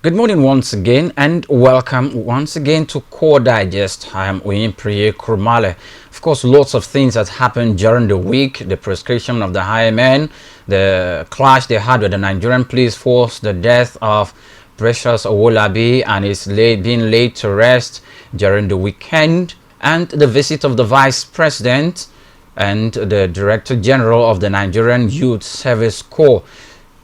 Good morning once again and welcome once again to Core Digest. I am Oyinpriye Kurmale. Of course, lots of things that happened during the week. The proscription of the high men, the clash they had with the Nigerian police force, the death of Precious Owolabi and his being laid to rest during the weekend, and the visit of the Vice President and the Director General of the Nigerian Youth Service Corps.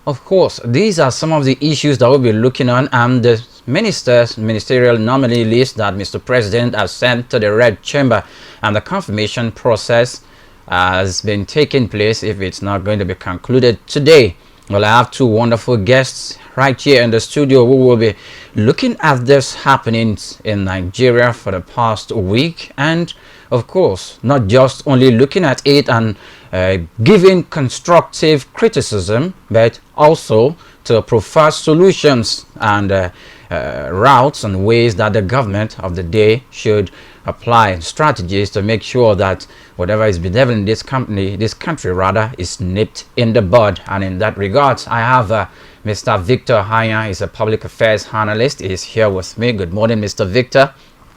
Of course, these are some of the issues that we'll be looking on, and the ministerial nominee list that Mr. President has sent to the Red Chamber, and the confirmation process has been taking place if it's not going to be concluded today. Well, I have two wonderful guests right here in the studio who will be looking at this happenings in Nigeria for the past week, and of course, not just only looking at it and giving constructive criticism, but also to provide solutions and routes and ways that the government of the day should apply strategies to make sure that whatever is bedeviling this country rather, is nipped in the bud. And in that regard, I have Mr. Victor Anya. He's a public affairs analyst. He's here with me. Good morning, Mr. Victor.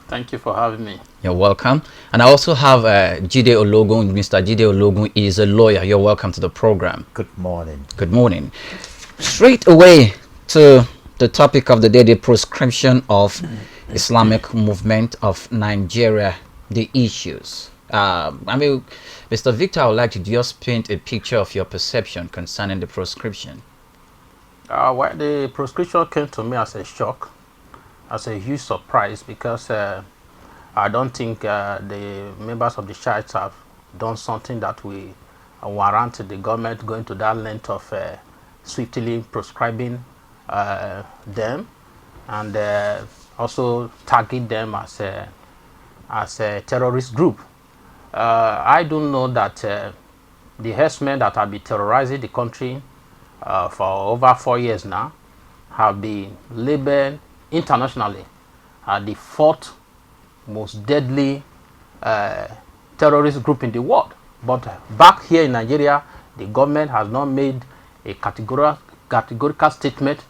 Thank you for having me. You're welcome. And I also have Jide Ologun. Mr. Jide Ologun is a lawyer. You're welcome to the program. Good morning. Good morning. Straight away to the topic of the day, the proscription of Islamic movement of Nigeria, the issues. Mr. Victor, I would like to just paint a picture of your perception concerning the proscription. Well, the proscription came to me as a shock, as a huge surprise, because I don't think the members of the church have done something that will warrant the government going to that length of swiftly proscribing them, and also tagging them as a terrorist group. I do know that the herdsmen that have been terrorizing the country for over 4 years now have been labeled internationally the fourth most deadly terrorist group in the world. But back here in Nigeria, the government has not made a categorical statement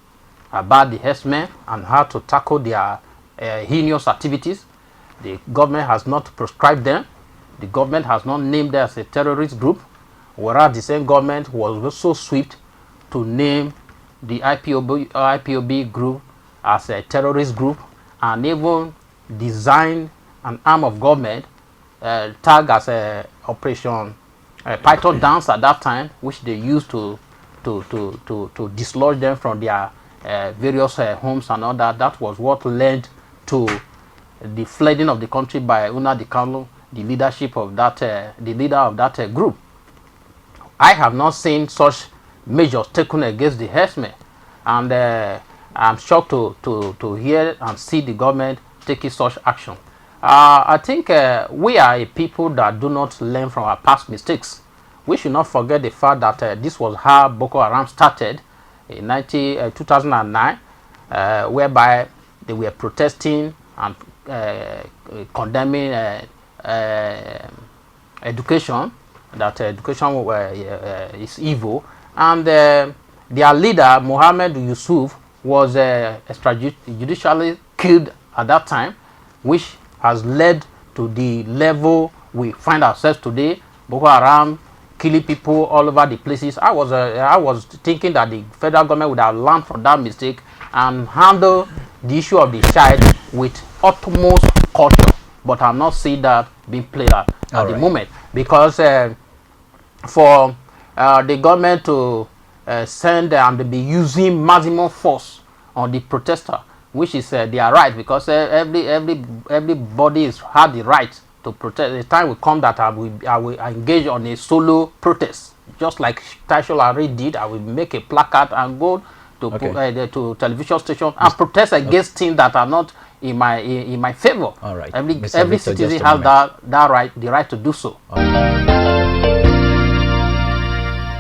about the herdsmen and how to tackle their heinous activities. The government has not proscribed them. The government has not named them as a terrorist group, whereas the same government was also swift to name the IPOB group as a terrorist group, and even designed an arm of government tagged as a Operation Python Dance at that time, which they used to dislodge them from their various homes and all that. That was what led to the flooding of the country by Nnamdi Kanu, the leadership of that, the leader of that group. I have not seen such measures taken against the herdsmen, and I'm shocked to hear and see the government taking such action. I think we are a people that do not learn from our past mistakes. We should not forget the fact that this was how Boko Haram started in 2009, whereby they were protesting and condemning education, that education is evil, and their leader, Mohammed Yusuf, was extrajudicially killed at that time, which has led to the level we find ourselves today. Boko Haram killing people all over the places. I was thinking that the federal government would have learned from that mistake and handle the issue of the child with utmost caution, but I'm not seeing that being played out at the moment, because for the government to send and be using maximum force on the protester, which is their right, because everybody has had the right to protest. The time will come that I will engage on a solo protest, just like Taisho already did. I will make a placard and go to to television station and protest against things that are not in my favor. All right. Every citizen has that right, the right to do so.